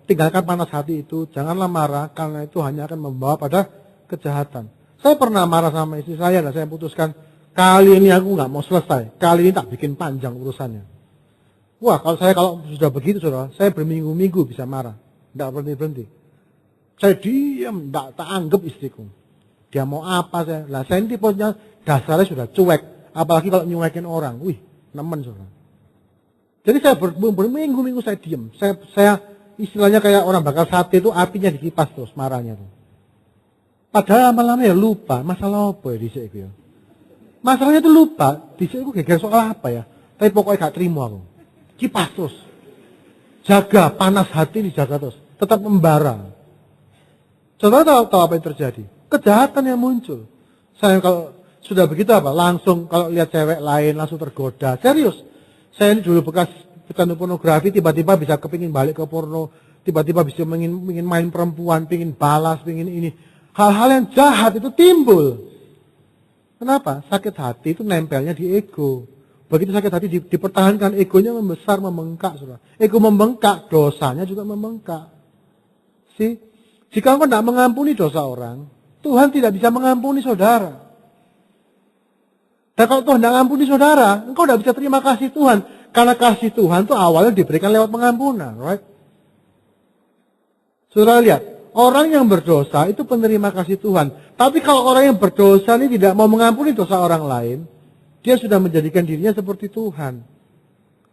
tinggalkan panas hati itu, janganlah marah karena itu hanya akan membawa pada kejahatan. Saya pernah marah sama istri saya dan saya putuskan kali ini aku nggak mau selesai, kali ini tak bikin panjang urusannya. Wah kalau sudah begitu saudara, saya berminggu-minggu bisa marah, nggak berhenti. Saya diam, nggak tak anggap istriku. Dia mau apa saya? Lah saya ini tipenya dasarnya sudah cuek, apalagi kalau nyuekin orang, wih nemen saudara. Jadi saya berminggu-minggu saya diam. Saya istilahnya kayak orang bakar sate itu apinya dikipas terus marahnya tuh. Padahal lama-lama ya lupa masalah apa ya dhisik iku ya. Masalahnya itu lupa, dhisik iku geger soal apa ya. Tapi pokoknya gak terima aku. Kipas terus. Jaga panas hati dijaga terus, tetap membara. Saudara tahu apa yang terjadi? Kejahatan yang muncul. Saya kalau sudah begitu apa? Langsung kalau lihat cewek lain langsung tergoda. Serius. Saya ini dulu bekas pecandu pornografi, tiba-tiba bisa kepingin balik ke porno, tiba-tiba bisa ingin main perempuan, pingin balas, pingin ini. Hal-hal yang jahat itu timbul. Kenapa? Sakit hati itu nempelnya di ego. Begitu sakit hati dipertahankan, egonya membesar, membengkak. Saudara. Ego membengkak, dosanya juga membengkak. Jika engkau tidak mengampuni dosa orang, Tuhan tidak bisa mengampuni saudara. Dan kalau Tuhan tidak mengampuni saudara, engkau tidak bisa terima kasih Tuhan. Karena kasih Tuhan itu awalnya diberikan lewat pengampunan. Right? Saudara lihat, orang yang berdosa itu penerima kasih Tuhan. Tapi kalau orang yang berdosa ini tidak mau mengampuni dosa orang lain, dia sudah menjadikan dirinya seperti Tuhan.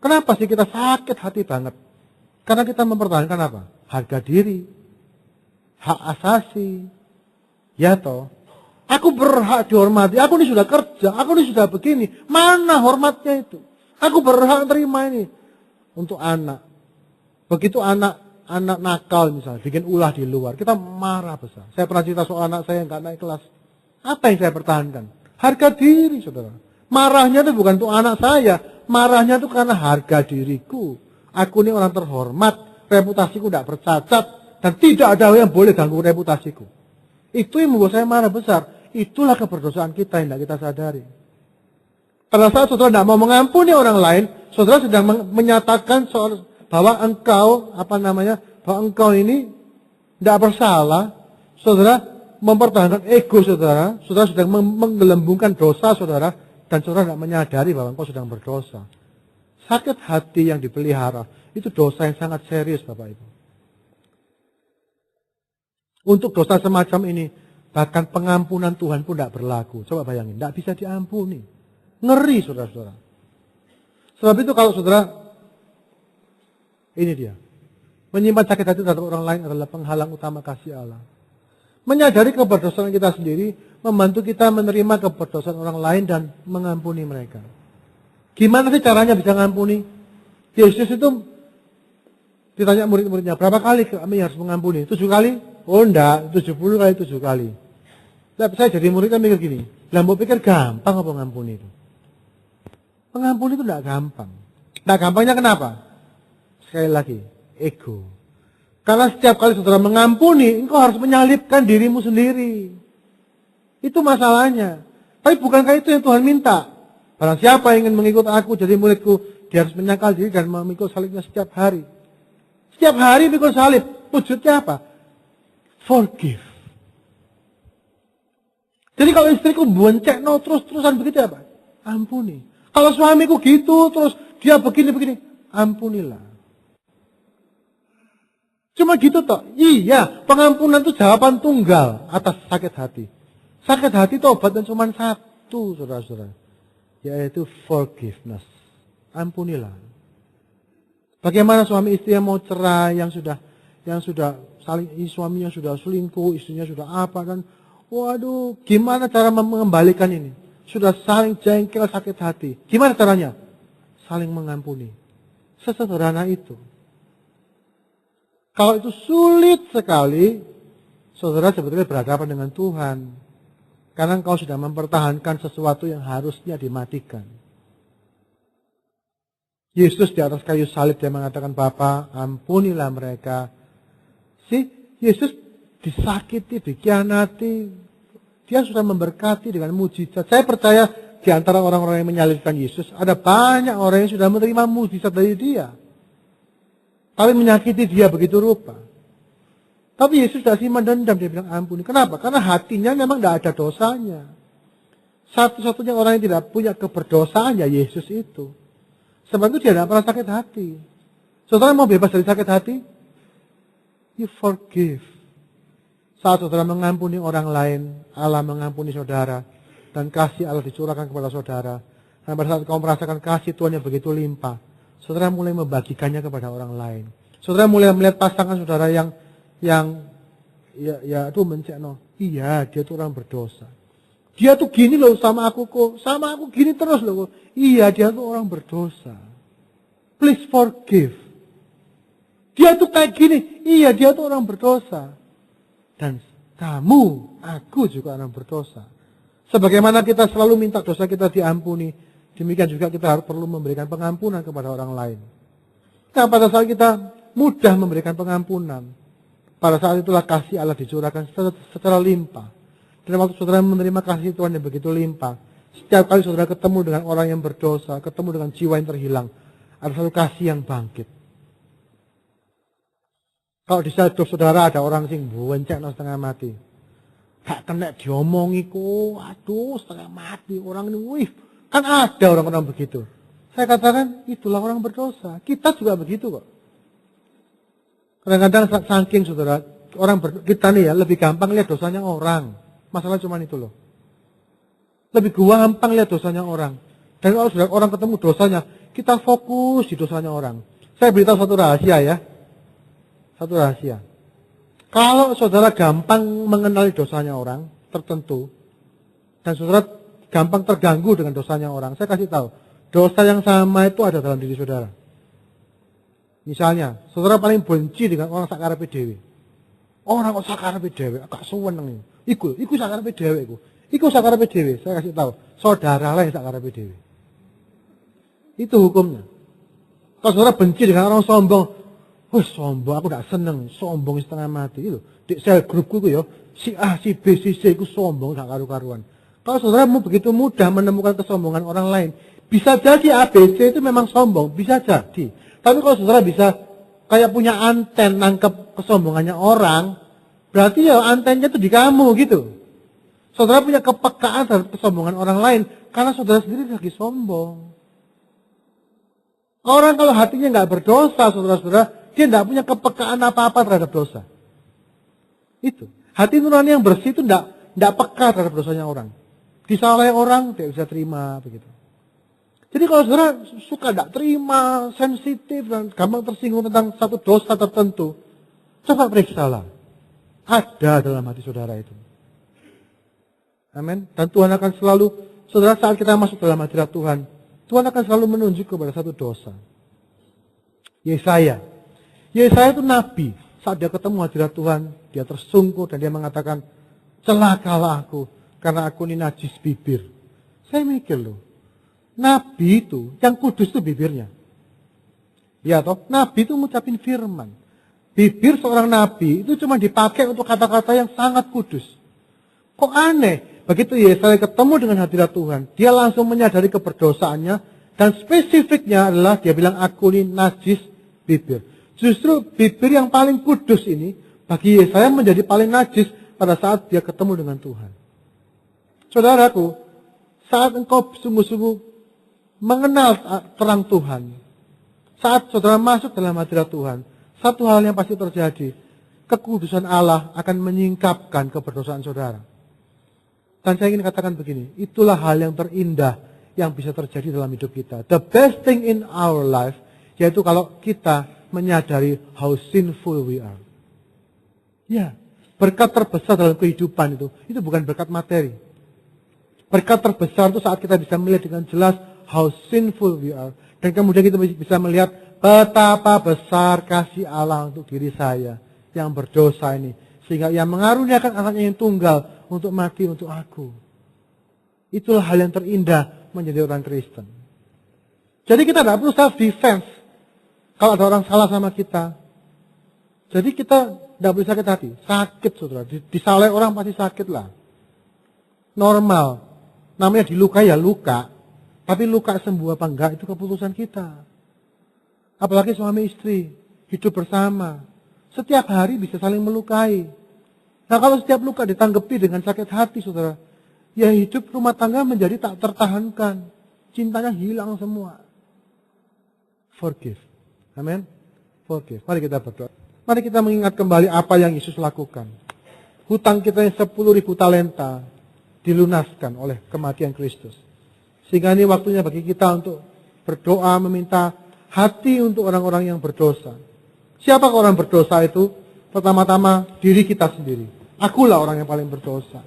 Kenapa sih kita sakit hati banget? Karena kita mempertahankan apa? Harga diri, hak asasi, ya toh. Aku berhak dihormati, aku ini sudah kerja, aku ini sudah begini. Mana hormatnya itu? Aku berhak terima ini. Untuk anak. Begitu anak nakal misalnya, bikin ulah di luar, kita marah besar. Saya pernah cerita soal anak saya yang gak naik kelas. Apa yang saya pertahankan? Harga diri saudara. Marahnya itu bukan untuk anak saya, marahnya itu karena harga diriku. Aku ini orang terhormat, reputasiku tidak bercacat, dan tidak ada yang boleh ganggu reputasiku. Itu yang membuat saya marah besar. Itulah keberdosaan kita yang tidak kita sadari. Pada saat saudara tidak mau mengampuni orang lain, saudara sedang menyatakan soal bahwa bahwa engkau ini tidak bersalah. Saudara mempertahankan ego saudara sedang menggelembungkan dosa saudara, dan saudara tidak menyadari bahwa engkau sedang berdosa. Sakit hati yang dipelihara, itu dosa yang sangat serius Bapak Ibu. Untuk dosa semacam ini, bahkan pengampunan Tuhan pun tidak berlaku. Coba bayangin, tidak bisa diampuni. Ngeri saudara-saudara. Sebab itu kalau saudara, ini dia. Menyimpan sakit hati terhadap orang lain adalah penghalang utama kasih Allah. Menyadari keberdosaan kita sendiri, membantu kita menerima keberdosaan orang lain dan mengampuni mereka. Gimana sih caranya bisa mengampuni? Yesus itu ditanya murid-muridnya, berapa kali kami harus mengampuni? 7 kali? Oh enggak, 70 kali 7 kali. Nah, saya jadi muridnya mikir gini, lah mau pikir gampang apa mengampuni itu? Mengampuni itu enggak gampang. Enggak gampangnya kenapa? Sekali lagi, ego. Karena setiap kali saudara mengampuni, engkau harus menyalibkan dirimu sendiri. Itu masalahnya. Tapi bukankah itu yang Tuhan minta? Barang siapa yang ingin mengikut aku jadi muridku, dia harus menyangkal diri dan memikul salibnya setiap hari. Setiap hari mikul salib. Wujudnya apa? Forgive. Jadi kalau istriku boncengno terus-terusan begitu apa? Ampuni. Kalau suamiku gitu terus dia begini-begini, ampunilah. Cuma gitu toh. Iya, pengampunan itu jawaban tunggal atas sakit hati. Sakit hati itu obatnya cuma satu, saudara-saudara. Yaitu forgiveness. Ampunilah. Bagaimana suami istri yang mau cerai, yang sudah saling, suaminya sudah selingkuh, istrinya sudah apa, dan waduh, gimana cara mengembalikan ini? Sudah saling jengkel, sakit hati. Gimana caranya? Saling mengampuni. Sesederhana itu. Kalau itu sulit sekali, saudara sebetulnya berhadapan dengan Tuhan. Karena engkau sudah mempertahankan sesuatu yang harusnya dimatikan. Yesus di atas kayu salib dia mengatakan, Bapa, ampunilah mereka. Yesus disakiti, dikhianati. Dia sudah memberkati dengan mujizat. Saya percaya di antara orang-orang yang menyalibkan Yesus, ada banyak orang yang sudah menerima mujizat dari dia. Tapi menyakiti dia begitu rupa. Tapi Yesus tidak sih mendendam, dia bilang ampuni. Kenapa? Karena hatinya memang tidak ada dosanya. Satu-satunya orang yang tidak punya keberdosaan ya Yesus itu. Sebab itu dia tidak pernah sakit hati. Saudara mau bebas dari sakit hati? You forgive. Saat saudara mengampuni orang lain, Allah mengampuni saudara. Dan kasih Allah dicurahkan kepada saudara. Dan pada saat kamu merasakan kasih Tuhan yang begitu limpah, saudara mulai membagikannya kepada orang lain. Saudara mulai melihat pasangan saudara yang tuh mencekno. Iya, dia tuh orang berdosa. Dia tuh gini loh sama aku kok. Sama aku gini terus loh. Iya, dia tuh orang berdosa. Please forgive. Dia tuh kayak gini. Iya, dia tuh orang berdosa. Dan kamu, aku juga orang berdosa. Sebagaimana kita selalu minta dosa kita diampuni, demikian juga kita harus perlu memberikan pengampunan kepada orang lain. Nah, pada saat kita mudah memberikan pengampunan, pada saat itulah kasih Allah dicurahkan secara limpah. Dan waktu saudara menerima kasih Tuhan yang begitu limpah, setiap kali saudara ketemu dengan orang yang berdosa, ketemu dengan jiwa yang terhilang, ada satu kasih yang bangkit. Kalau di hidup saudara ada orang sing bonceng setengah mati, gak kena diomongi kok, aduh setengah mati orang ini, wih, kan ada orang-orang begitu. Saya katakan itulah orang berdosa. Kita juga begitu kok. Kadang-kadang saking saudara, kita nih ya lebih gampang lihat dosanya orang. Masalah cuma itu loh. Lebih gampang lihat dosanya orang. Dan kalau sudah orang ketemu dosanya, kita fokus di dosanya orang. Saya beritahu satu rahasia ya. Satu rahasia. Kalau saudara gampang mengenali dosanya orang tertentu, dan saudara gampang terganggu dengan dosanya orang, saya kasih tahu, dosa yang sama itu ada dalam diri saudara. Misalnya, saudara paling benci dengan orang sakarepe dhewe. Orang kok sakarepe dhewe, agak suweneng. Iku sakarepe dhewe iku. Iku sakarepe dhewe, saya kasih tahu, saudara lah yang sakarepe dhewe. Itu hukumnya. Kalau saudara benci dengan orang sombong, sombong, aku gak seneng, sombong setengah mati. Itu di sel grupku itu ya, si A, si B, si C itu sombong gak karu-karuan. Kalau saudara begitu mudah menemukan kesombongan orang lain, bisa jadi ABC itu memang sombong, bisa jadi. Tapi kalau saudara bisa kayak punya anten nangkep kesombongannya orang, berarti ya antennya itu di kamu gitu. Saudara punya kepekaan terhadap kesombongan orang lain, karena saudara sendiri lagi sombong. Orang kalau hatinya nggak berdosa, saudara-saudara, dia nggak punya kepekaan apa-apa terhadap dosa. Itu. Hati nurani yang bersih itu nggak peka terhadap dosanya orang. Disalahi orang, tidak bisa terima, begitu. Jadi kalau saudara suka tidak terima, sensitif, dan gampang tersinggung tentang satu dosa tertentu, coba periksalah. Ada dalam hati saudara itu. Amin. Dan Tuhan akan selalu, saudara saat kita masuk dalam hadirat Tuhan, Tuhan akan selalu menunjuk kepada satu dosa. Yesaya itu nabi. Saat dia ketemu hadirat Tuhan, dia tersungkur dan dia mengatakan, celakalah aku, karena aku ini najis bibir. Saya mikir loh, nabi itu, yang kudus itu bibirnya. Ya toh, nabi itu ngucapin firman. Bibir seorang nabi itu cuma dipakai untuk kata-kata yang sangat kudus. Kok aneh? Begitu Yesaya ketemu dengan hadirat Tuhan, dia langsung menyadari keberdosaannya, dan spesifiknya adalah dia bilang, aku ini najis bibir. Justru bibir yang paling kudus ini, bagi Yesaya menjadi paling najis pada saat dia ketemu dengan Tuhan. Saudaraku, saat engkau sungguh-sungguh mengenal terang Tuhan, saat saudara masuk dalam hadirat Tuhan, satu hal yang pasti terjadi, kekudusan Allah akan menyingkapkan keberdosaan saudara. Dan saya ingin katakan begini, itulah hal yang terindah yang bisa terjadi dalam hidup kita. The best thing in our life, yaitu kalau kita menyadari how sinful we are. Ya, berkat terbesar dalam kehidupan itu bukan berkat materi. Berkat terbesar itu saat kita bisa melihat dengan jelas how sinful we are. Dan kemudian kita bisa melihat betapa besar kasih Allah untuk diri saya yang berdosa ini. Sehingga ia mengaruniakan anaknya yang tunggal untuk mati untuk aku. Itulah hal yang terindah menjadi orang Kristen. Jadi kita tidak perlu self defense kalau ada orang salah sama kita. Jadi kita tidak boleh sakit hati. Sakit saudara. Disalahi orang pasti sakit lah. Normal. Namanya dilukai ya luka. Tapi luka sembuh apa enggak itu keputusan kita. Apalagi suami istri. Hidup bersama. Setiap hari bisa saling melukai. Nah kalau setiap luka ditanggapi dengan sakit hati saudara. Ya hidup rumah tangga menjadi tak tertahankan. Cintanya hilang semua. Forgive. Amin. Forgive. Mari kita berdoa. Mari kita mengingat kembali apa yang Yesus lakukan. Hutang kita yang 10.000 talenta dilunaskan oleh kematian Kristus. Sehingga ini waktunya bagi kita untuk berdoa meminta hati untuk orang-orang yang berdosa. Siapa orang berdosa itu? Pertama-tama diri kita sendiri. Akulah orang yang paling berdosa.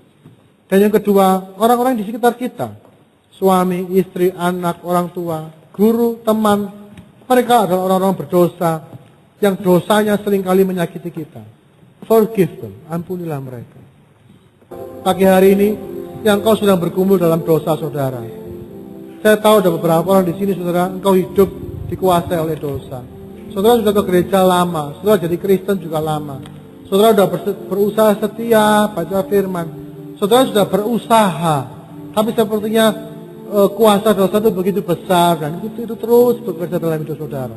Dan yang kedua, orang-orang di sekitar kita. Suami, istri, anak, orang tua, guru, teman. Mereka adalah orang-orang berdosa yang dosanya seringkali menyakiti kita. Forgive them, ampunilah mereka. Pagi hari ini, yang kau sedang bergumul dalam dosa saudara. Saya tahu ada beberapa orang di sini saudara, engkau hidup dikuasai oleh dosa. Saudara sudah ke gereja lama, saudara jadi Kristen juga lama. Saudara sudah berusaha setia, baca firman. Saudara sudah berusaha, tapi sepertinya kuasa dosa itu begitu besar dan itu terus bekerja dalam hidup saudara.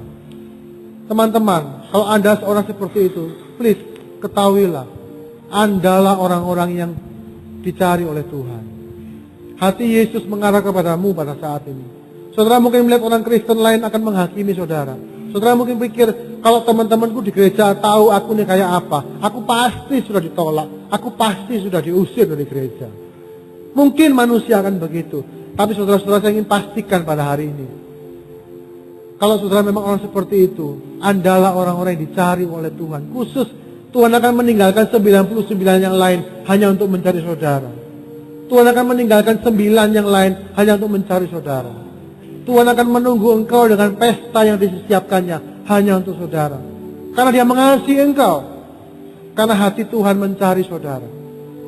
Teman-teman, kalau Anda seorang seperti itu, please ketahuilah, Andalah orang-orang yang dicari oleh Tuhan. Hati Yesus mengarah kepadamu pada saat ini. Saudara mungkin melihat orang Kristen lain akan menghakimi saudara. Saudara mungkin pikir, kalau teman-temanku di gereja tahu aku ini kayak apa, aku pasti sudah ditolak, aku pasti sudah diusir dari gereja. Mungkin manusia akan begitu. Tapi saudara-saudara saya ingin pastikan pada hari ini. Kalau saudara memang orang seperti itu, Andalah orang-orang yang dicari oleh Tuhan. Khusus Tuhan akan meninggalkan 99 yang lain hanya untuk mencari saudara. Tuhan akan meninggalkan 9 yang lain hanya untuk mencari saudara. Tuhan akan menunggu engkau dengan pesta yang disiapkannya hanya untuk saudara. Karena dia mengasihi engkau. Karena hati Tuhan mencari saudara.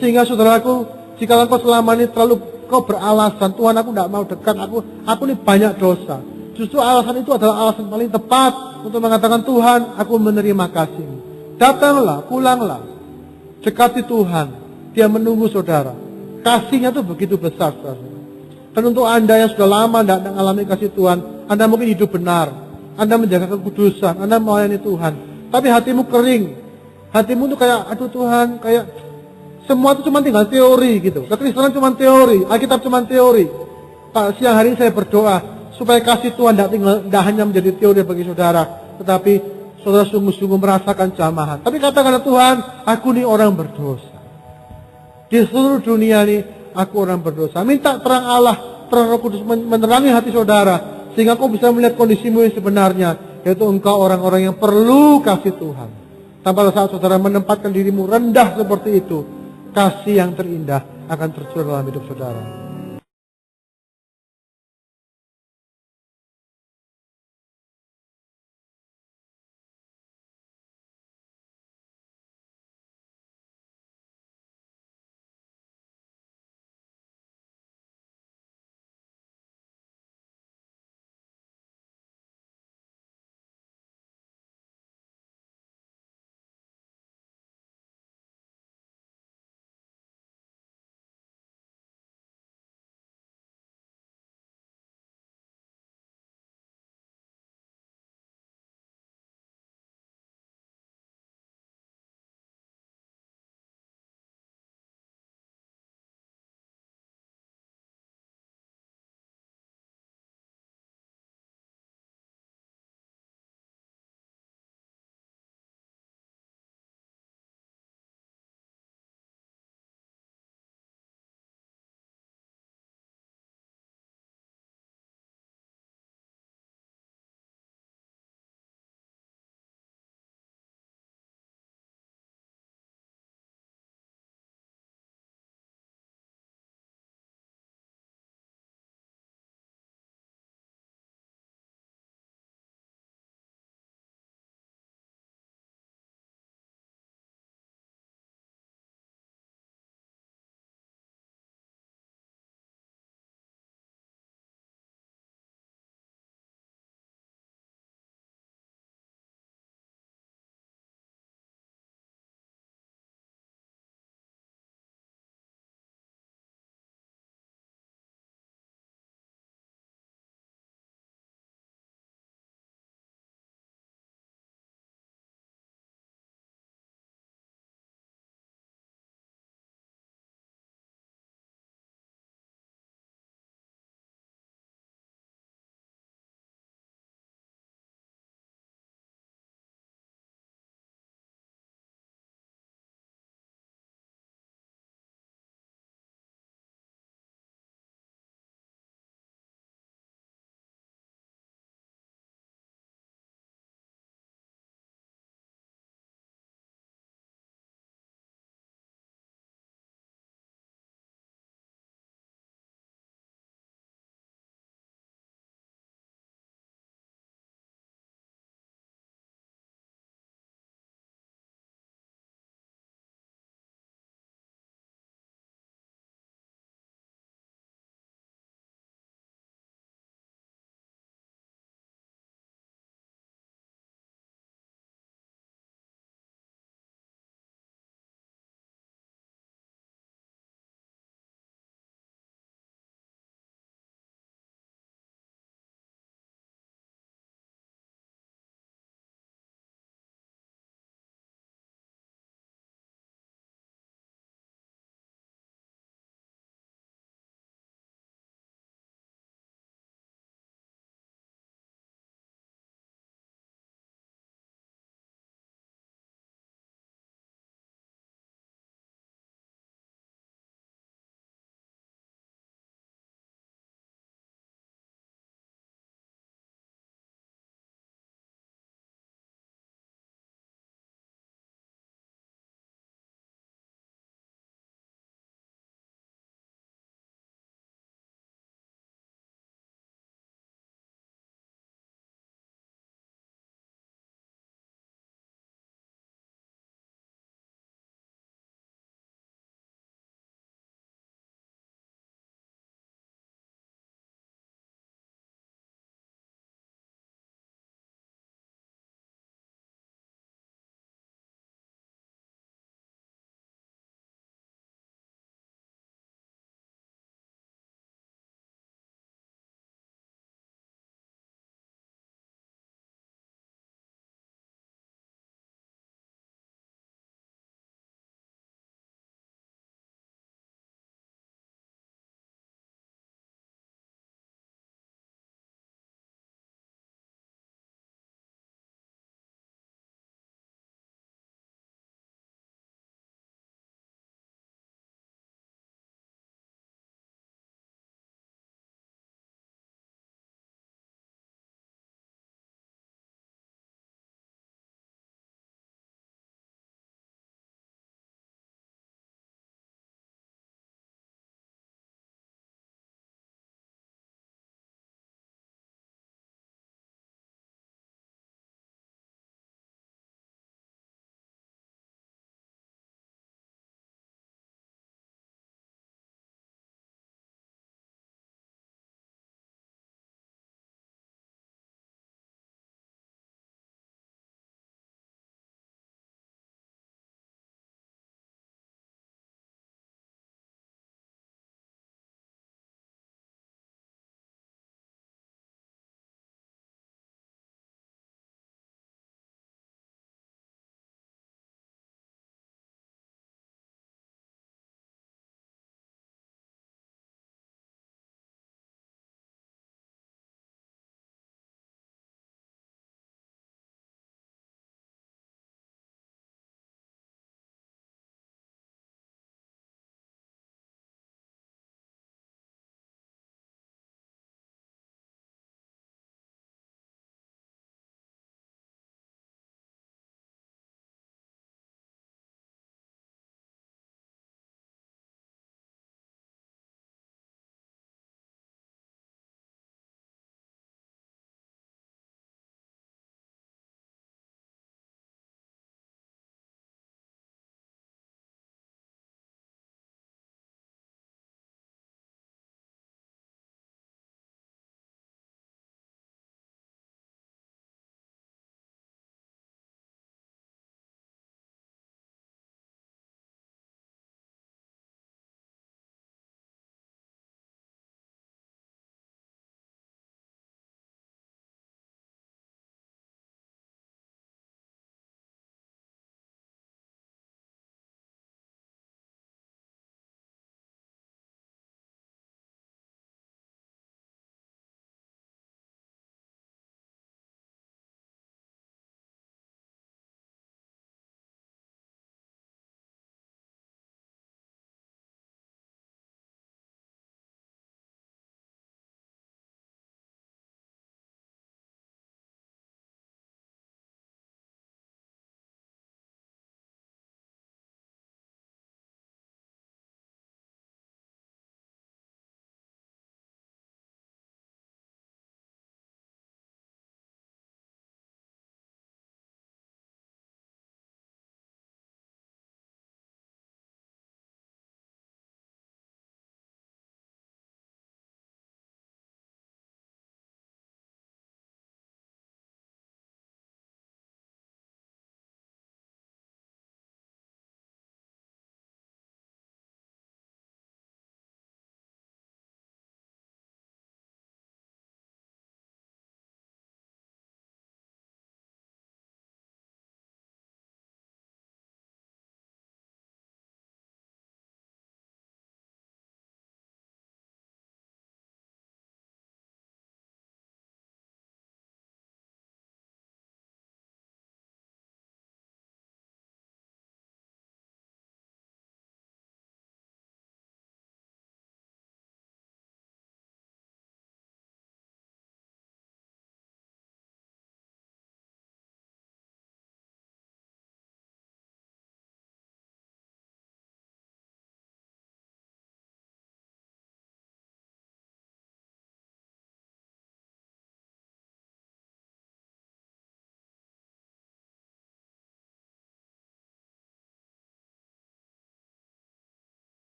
Sehingga saudaraku, jika engkau selama ini terlalu kau beralasan, Tuhan aku tidak mau dekat, aku ini banyak dosa. Justru alasan itu adalah alasan paling tepat untuk mengatakan, Tuhan aku menerima kasih. Datanglah, pulanglah. Dekati Tuhan. Dia menunggu saudara. Kasihnya tuh begitu besar, saudara. Dan untuk Anda yang sudah lama tidak mengalami kasih Tuhan, Anda mungkin hidup benar, Anda menjaga kekudusan, Anda melayani Tuhan, tapi hatimu kering. Hatimu tuh kayak, aduh Tuhan, kayak semua itu cuma tinggal teori gitu. Kekristenan cuma teori, Alkitab cuma teori. Pak, siang hari ini saya berdoa supaya kasih Tuhan tidak hanya menjadi teori bagi saudara, tetapi saudara sungguh-sungguh merasakan jamahan. Tapi katakanlah, Tuhan, aku ini orang berdosa. Di seluruh dunia ini, aku orang berdosa. Minta terang Allah, terang Roh Kudus menerangi hati saudara, sehingga kau bisa melihat kondisimu yang sebenarnya, yaitu engkau orang-orang yang perlu kasih Tuhan. Dan pada saat saudara menempatkan dirimu rendah seperti itu, kasih yang terindah akan tercurah dalam hidup saudara.